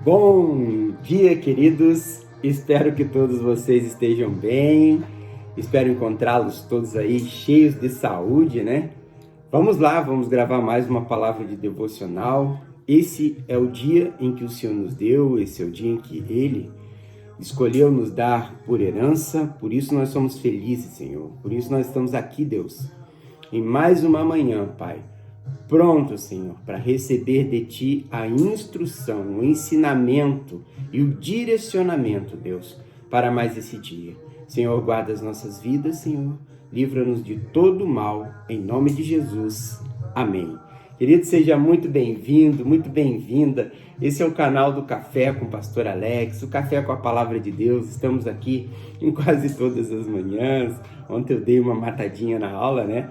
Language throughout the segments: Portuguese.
Bom dia, queridos. Espero que todos vocês estejam bem. Espero encontrá-los todos aí cheios de saúde, né? Vamos lá, vamos gravar mais uma palavra de devocional. Esse é o dia em que o Senhor nos deu, esse é o dia em que Ele escolheu nos dar por herança. Por isso nós somos felizes, Senhor. Por isso nós estamos aqui, Deus, em mais uma manhã, Pai. Pronto, Senhor, para receber de Ti a instrução, o ensinamento e o direcionamento, Deus, para mais esse dia. Senhor, guarda as nossas vidas, Senhor, livra-nos de todo mal, em nome de Jesus. Amém. Querido, seja muito bem-vindo, muito bem-vinda. Esse é o canal do Café com o Pastor Alex, o Café com a Palavra de Deus. Estamos aqui em quase todas as manhãs. Ontem eu dei uma matadinha na aula, né?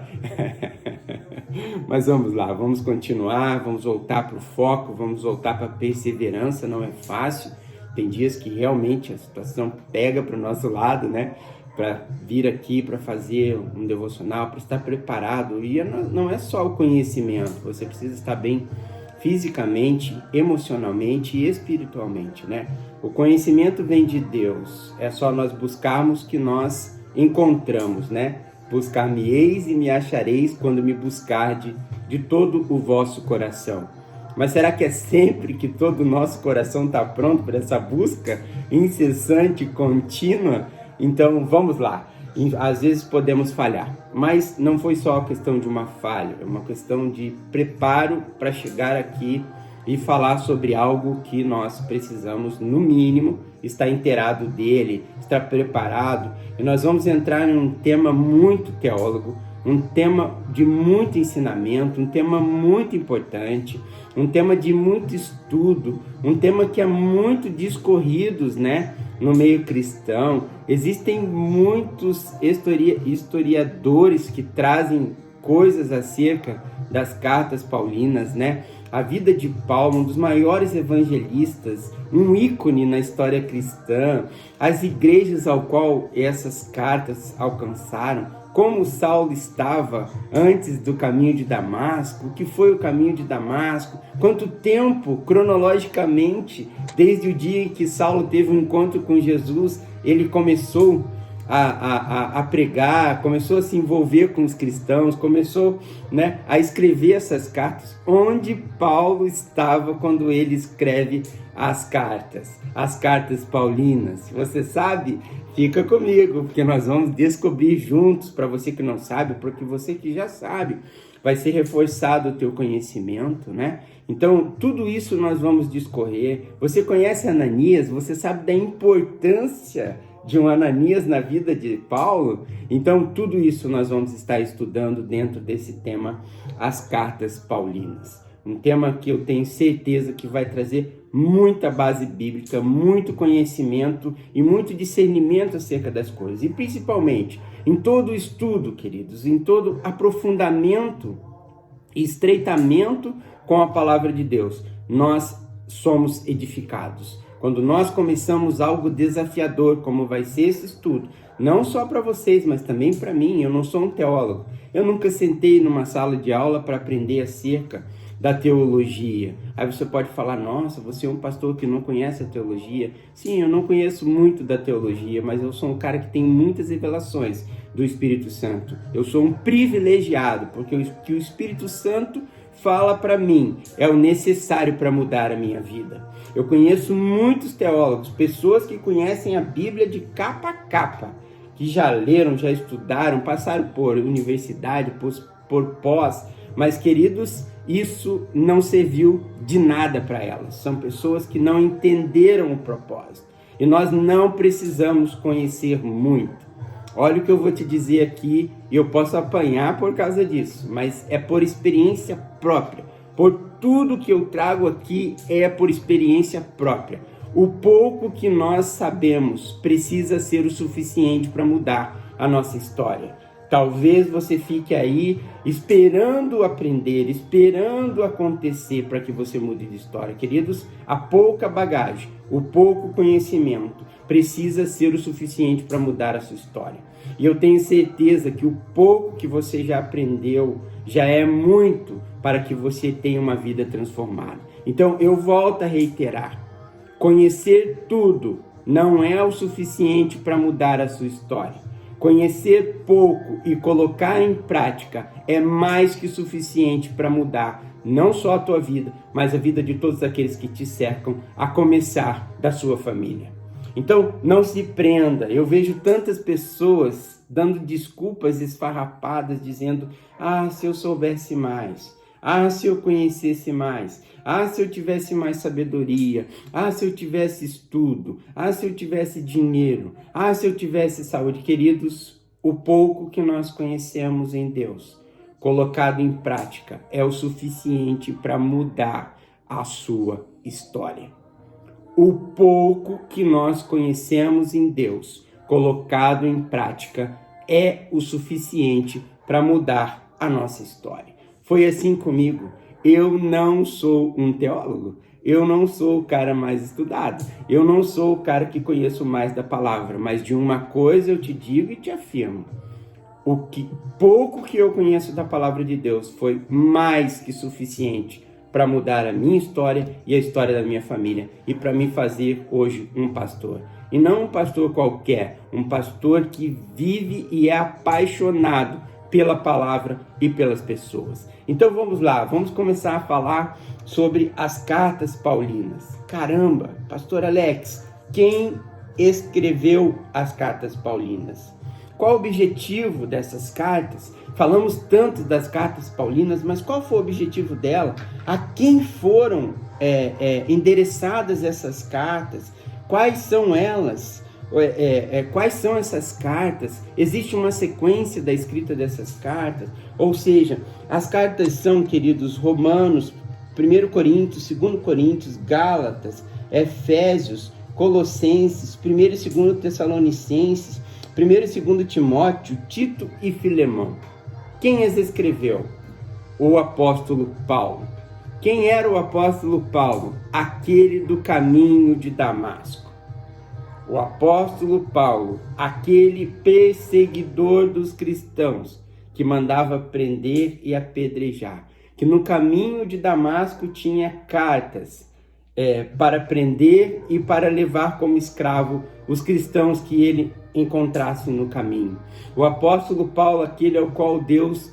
Mas vamos lá, vamos continuar, vamos voltar para o foco, vamos voltar para a perseverança. Não é fácil, tem dias que realmente a situação pega para o nosso lado, né? Para vir aqui, para fazer um devocional, para estar preparado. E não é só o conhecimento, você precisa estar bem fisicamente, emocionalmente e espiritualmente, né? O conhecimento vem de Deus, é só nós buscarmos que nós encontramos, né? Buscar-me-eis e me achareis quando me buscardes de todo o vosso coração. Mas será que é sempre que todo o nosso coração está pronto para essa busca incessante, contínua? Então vamos lá. Às vezes podemos falhar, mas não foi só a questão de uma falha, é uma questão de preparo para chegar aqui e falar sobre algo que nós precisamos, no mínimo, estar inteirado dele, estar preparado. E nós vamos entrar em um tema muito teólogo, um tema de muito ensinamento, um tema muito importante, um tema de muito estudo, um tema que é muito discorrido, né, no meio cristão. Existem muitos historiadores que trazem coisas acerca das cartas paulinas, né? A vida de Paulo, um dos maiores evangelistas, um ícone na história cristã, as igrejas ao qual essas cartas alcançaram, como Saulo estava antes do caminho de Damasco, o que foi o caminho de Damasco, quanto tempo, cronologicamente, desde o dia em que Saulo teve um encontro com Jesus, ele começou a pregar, começou a se envolver com os cristãos, começou, né, a escrever essas cartas. Onde Paulo estava quando ele escreve as cartas paulinas? Você sabe? Fica comigo, porque nós vamos descobrir juntos. Para você que não sabe, porque você que já sabe, vai ser reforçado o teu conhecimento, né? Então, tudo isso nós vamos discorrer. Você conhece Ananias? Você sabe da importância de um Ananias na vida de Paulo? Então, tudo isso nós vamos estar estudando dentro desse tema, as cartas paulinas. Um tema que eu tenho certeza que vai trazer muita base bíblica, muito conhecimento e muito discernimento acerca das coisas. E principalmente, em todo o estudo, queridos, em todo aprofundamento e estreitamento com a palavra de Deus, nós somos edificados. Quando nós começamos algo desafiador, como vai ser esse estudo, não só para vocês, mas também para mim. Eu não sou um teólogo. Eu nunca sentei numa sala de aula para aprender acerca da teologia. Aí você pode falar, nossa, você é um pastor que não conhece a teologia. Sim, eu não conheço muito da teologia, mas eu sou um cara que tem muitas revelações do Espírito Santo. Eu sou um privilegiado, porque o que o Espírito Santo fala para mim é o necessário para mudar a minha vida. Eu conheço muitos teólogos, pessoas que conhecem a Bíblia de capa a capa, que já leram, já estudaram, passaram por universidade, por pós, mas, queridos, isso não serviu de nada para elas. São pessoas que não entenderam o propósito. E nós não precisamos conhecer muito. Olha o que eu vou te dizer aqui, e eu posso apanhar por causa disso, mas é por experiência própria. Por tudo que eu trago aqui é por experiência própria. O pouco que nós sabemos precisa ser o suficiente para mudar a nossa história. Talvez você fique aí esperando aprender, esperando acontecer para que você mude de história. Queridos, a pouca bagagem, o pouco conhecimento precisa ser o suficiente para mudar a sua história. E eu tenho certeza que o pouco que você já aprendeu já é muito para que você tenha uma vida transformada. Então eu volto a reiterar. Conhecer tudo não é o suficiente para mudar a sua história. Conhecer pouco e colocar em prática é mais que suficiente para mudar não só a tua vida, mas a vida de todos aqueles que te cercam, a começar da sua família. Então, não se prenda. Eu vejo tantas pessoas dando desculpas esfarrapadas, dizendo: ah, se eu soubesse mais. Ah, se eu conhecesse mais. Ah, se eu tivesse mais sabedoria. Ah, se eu tivesse estudo. Ah, se eu tivesse dinheiro. Ah, se eu tivesse saúde. Queridos, o pouco que nós conhecemos em Deus, colocado em prática, é o suficiente para mudar a sua história. O pouco que nós conhecemos em Deus, colocado em prática, é o suficiente para mudar a nossa história. Foi assim comigo. Eu não sou um teólogo. Eu não sou o cara mais estudado. Eu não sou o cara que conheço mais da palavra. Mas de uma coisa eu te digo e te afirmo. O pouco que eu conheço da palavra de Deus foi mais que suficiente para mudar a minha história e a história da minha família e para me fazer hoje um pastor. E não um pastor qualquer, um pastor que vive e é apaixonado pela palavra e pelas pessoas. Então vamos lá, vamos começar a falar sobre as cartas paulinas. Caramba, pastor Alex, quem escreveu as cartas paulinas? Qual o objetivo dessas cartas? Falamos tanto das cartas paulinas, mas qual foi o objetivo dela? A quem foram endereçadas essas cartas? Quais são elas? Quais são essas cartas? Existe uma sequência da escrita dessas cartas? Ou seja, as cartas são, queridos, Romanos, 1 Coríntios, 2 Coríntios, Gálatas, Efésios, Colossenses, 1 e 2 Tessalonicenses, 1 e 2 Timóteo, Tito e Filemão. Quem as escreveu? O apóstolo Paulo. Quem era o apóstolo Paulo? Aquele do caminho de Damasco. O apóstolo Paulo, aquele perseguidor dos cristãos, que mandava prender e apedrejar, que no caminho de Damasco tinha cartas para prender e para levar como escravo os cristãos que ele encontrasse no caminho. O apóstolo Paulo, aquele ao qual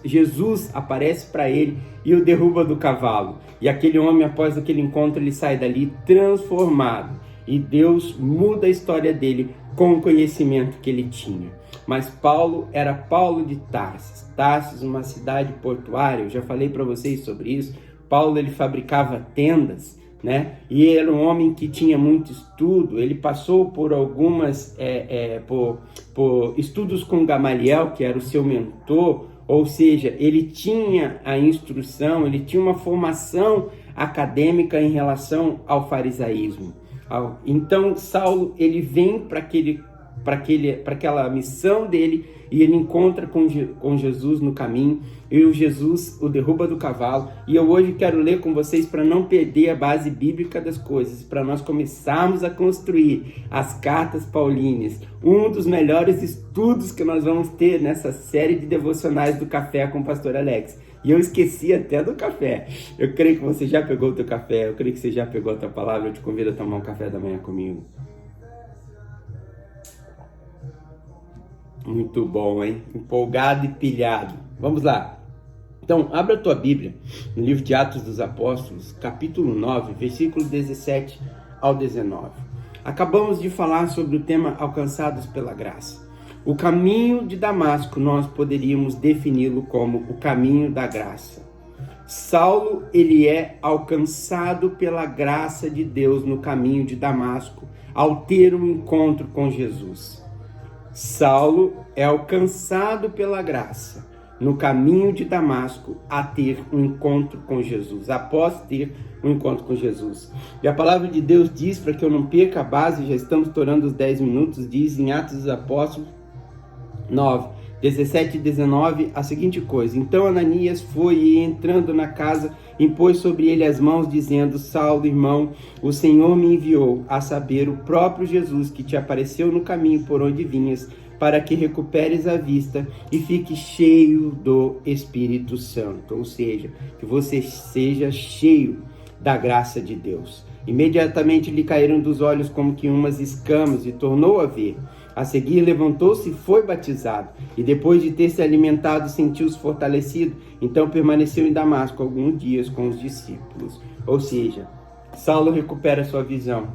Jesus aparece para ele e o derruba do cavalo. E aquele homem, após aquele encontro, ele sai dali transformado. E Deus muda a história dele com o conhecimento que ele tinha. Mas Paulo era Paulo de Tarsis. Tarsis, uma cidade portuária, eu já falei para vocês sobre isso. Paulo, ele fabricava tendas, né? E era um homem que tinha muito estudo. Ele passou por algumas por estudos com Gamaliel, que era o seu mentor, ou seja, ele tinha a instrução, ele tinha uma formação acadêmica em relação ao farisaísmo. Então Saulo, ele vem para aquela missão dele e ele encontra com Jesus no caminho, e o Jesus o derruba do cavalo. E eu hoje quero ler com vocês para não perder a base bíblica das coisas, para nós começarmos a construir as cartas paulinas, um dos melhores estudos que nós vamos ter nessa série de devocionais do Café com o Pastor Alex. E eu esqueci até do café. Eu creio que você já pegou o teu café, eu creio que você já pegou a tua palavra. Eu te convido a tomar um café da manhã comigo. Muito bom, hein? Empolgado e pilhado. Vamos lá. Então, abra a tua Bíblia no livro de Atos dos Apóstolos, capítulo 9, versículo 17 ao 19. Acabamos de falar sobre o tema alcançados pela graça. O caminho de Damasco, nós poderíamos defini-lo como o caminho da graça. Saulo, ele é alcançado pela graça de Deus no caminho de Damasco, ao ter um encontro com Jesus. Saulo é alcançado pela graça no caminho de Damasco a ter um encontro com Jesus, após ter um encontro com Jesus. E a palavra de Deus diz, para que eu não perca a base, já estamos estourando os 10 minutos, diz em Atos dos Apóstolos 9, 17 e 19, a seguinte coisa: então Ananias foi e, entrando na casa, impôs sobre ele as mãos, dizendo: Saulo, irmão, o Senhor me enviou, a saber, o próprio Jesus, que te apareceu no caminho por onde vinhas, para que recuperes a vista e fique cheio do Espírito Santo. Ou seja, que você seja cheio da graça de Deus. Imediatamente lhe caíram dos olhos como que umas escamas e tornou a ver. A seguir levantou-se e foi batizado. E depois de ter se alimentado, sentiu-se fortalecido. Então permaneceu em Damasco alguns dias com os discípulos. Ou seja, Saulo recupera sua visão.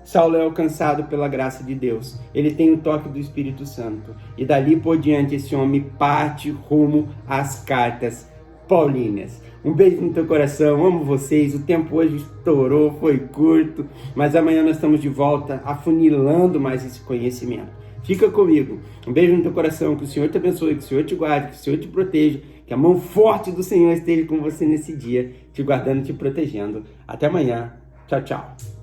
Saulo é alcançado pela graça de Deus. Ele tem o toque do Espírito Santo. E dali por diante esse homem parte rumo às cartas paulinas. Um beijo no teu coração, amo vocês. O tempo hoje estourou, foi curto, mas amanhã nós estamos de volta afunilando mais esse conhecimento. Fica comigo. Um beijo no teu coração, que o Senhor te abençoe, que o Senhor te guarde, que o Senhor te proteja, que a mão forte do Senhor esteja com você nesse dia, te guardando e te protegendo. Até amanhã. Tchau, tchau.